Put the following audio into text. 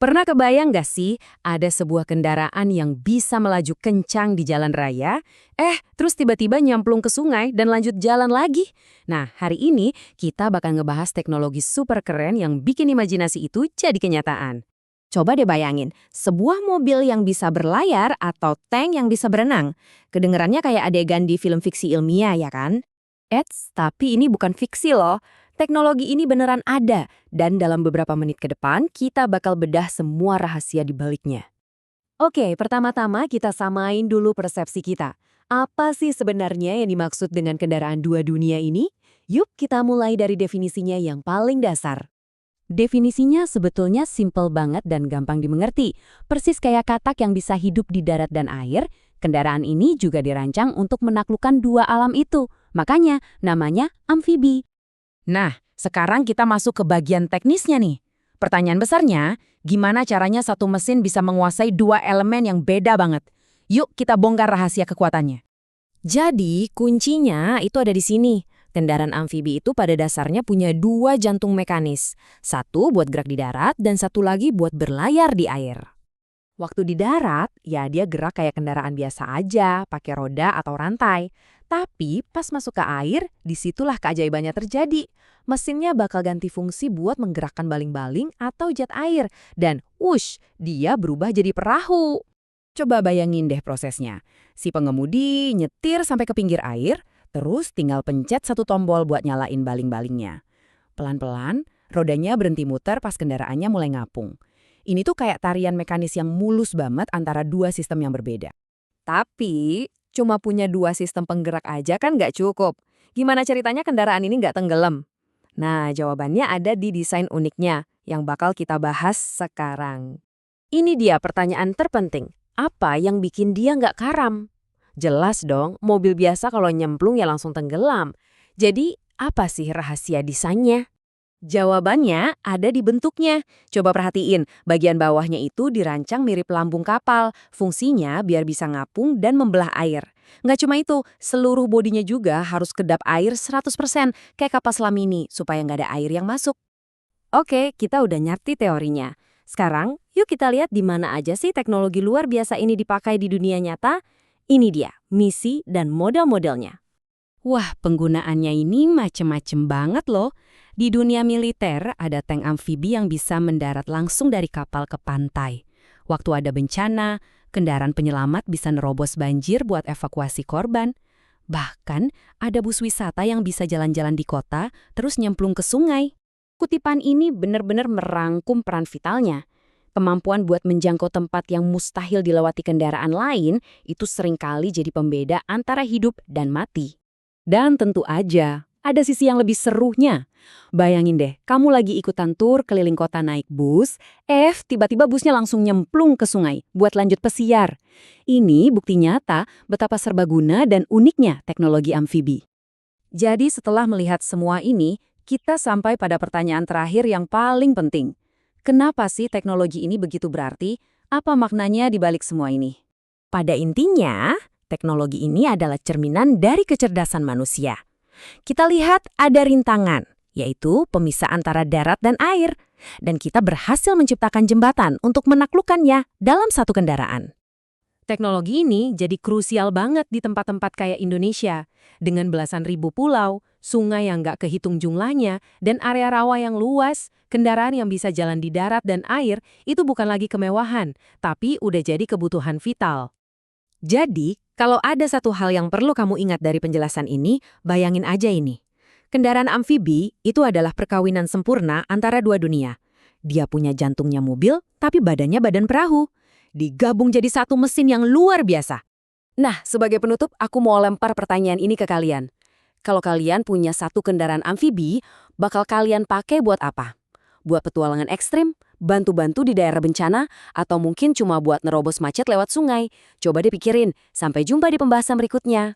Pernah kebayang nggak sih ada sebuah kendaraan yang bisa melaju kencang di jalan raya, terus tiba-tiba nyemplung ke sungai dan lanjut jalan lagi? Nah, hari ini kita bakal ngebahas teknologi super keren yang bikin imajinasi itu jadi kenyataan. Coba deh bayangin, sebuah mobil yang bisa berlayar atau tank yang bisa berenang. Kedengerannya kayak adegan di film fiksi ilmiah ya kan? Tapi ini bukan fiksi loh. Teknologi ini beneran ada, dan dalam beberapa menit ke depan, kita bakal bedah semua rahasia di baliknya. Oke, pertama-tama kita samain dulu persepsi kita. Apa sih sebenarnya yang dimaksud dengan kendaraan dua dunia ini? Yuk kita mulai dari definisinya yang paling dasar. Definisinya sebetulnya simpel banget dan gampang dimengerti. Persis kayak katak yang bisa hidup di darat dan air, kendaraan ini juga dirancang untuk menaklukkan dua alam itu. Makanya namanya amfibi. Nah, sekarang kita masuk ke bagian teknisnya nih. Pertanyaan besarnya, gimana caranya satu mesin bisa menguasai dua elemen yang beda banget? Yuk kita bongkar rahasia kekuatannya. Jadi, kuncinya itu ada di sini. Kendaraan amfibi itu pada dasarnya punya dua jantung mekanis. Satu buat gerak di darat dan satu lagi buat berlayar di air. Waktu di darat, ya dia gerak kayak kendaraan biasa aja, pakai roda atau rantai. Tapi pas masuk ke air, disitulah keajaibannya terjadi. Mesinnya bakal ganti fungsi buat menggerakkan baling-baling atau jet air. Dan dia berubah jadi perahu. Coba bayangin deh prosesnya. Si pengemudi nyetir sampai ke pinggir air, terus tinggal pencet satu tombol buat nyalain baling-balingnya. Pelan-pelan, rodanya berhenti muter pas kendaraannya mulai ngapung. Ini tuh kayak tarian mekanis yang mulus banget antara dua sistem yang berbeda. Tapi, cuma punya dua sistem penggerak aja kan nggak cukup. Gimana ceritanya kendaraan ini nggak tenggelam? Nah, jawabannya ada di desain uniknya, yang bakal kita bahas sekarang. Ini dia pertanyaan terpenting. Apa yang bikin dia nggak karam? Jelas dong, mobil biasa kalau nyemplung ya langsung tenggelam. Jadi, apa sih rahasia desainnya? Jawabannya ada di bentuknya. Coba perhatiin, bagian bawahnya itu dirancang mirip lambung kapal. Fungsinya biar bisa ngapung dan membelah air. Nggak cuma itu, seluruh bodinya juga harus kedap air 100%, kayak kapal selam ini, supaya nggak ada air yang masuk. Oke, kita udah ngerti teorinya. Sekarang, yuk kita lihat di mana aja sih teknologi luar biasa ini dipakai di dunia nyata. Ini dia, misi dan model-modelnya. Wah, penggunaannya ini macem-macem banget loh. Di dunia militer, ada tank amfibi yang bisa mendarat langsung dari kapal ke pantai. Waktu ada bencana, kendaraan penyelamat bisa nerobos banjir buat evakuasi korban. Bahkan, ada bus wisata yang bisa jalan-jalan di kota, terus nyemplung ke sungai. Kutipan ini benar-benar merangkum peran vitalnya. Kemampuan buat menjangkau tempat yang mustahil dilewati kendaraan lain, itu seringkali jadi pembeda antara hidup dan mati. Dan tentu aja, ada sisi yang lebih serunya. Bayangin deh, kamu lagi ikutan tur keliling kota naik bus, tiba-tiba busnya langsung nyemplung ke sungai buat lanjut pesiar. Ini bukti nyata betapa serbaguna dan uniknya teknologi amfibi. Jadi setelah melihat semua ini, kita sampai pada pertanyaan terakhir yang paling penting. Kenapa sih teknologi ini begitu berarti? Apa maknanya di balik semua ini? Pada intinya, teknologi ini adalah cerminan dari kecerdasan manusia. Kita lihat ada rintangan, yaitu pemisah antara darat dan air. Dan kita berhasil menciptakan jembatan untuk menaklukkannya dalam satu kendaraan. Teknologi ini jadi krusial banget di tempat-tempat kayak Indonesia. Dengan belasan ribu pulau, sungai yang nggak kehitung jumlahnya, dan area rawa yang luas, kendaraan yang bisa jalan di darat dan air itu bukan lagi kemewahan, tapi udah jadi kebutuhan vital. Jadi, kalau ada satu hal yang perlu kamu ingat dari penjelasan ini, bayangin aja ini. Kendaraan amfibi itu adalah perkawinan sempurna antara dua dunia. Dia punya jantungnya mobil, tapi badannya badan perahu. Digabung jadi satu mesin yang luar biasa. Nah, sebagai penutup, aku mau lempar pertanyaan ini ke kalian. Kalau kalian punya satu kendaraan amfibi, bakal kalian pakai buat apa? Buat petualangan ekstrim, bantu-bantu di daerah bencana, atau mungkin cuma buat nerobos macet lewat sungai? Coba dipikirin. Sampai jumpa di pembahasan berikutnya.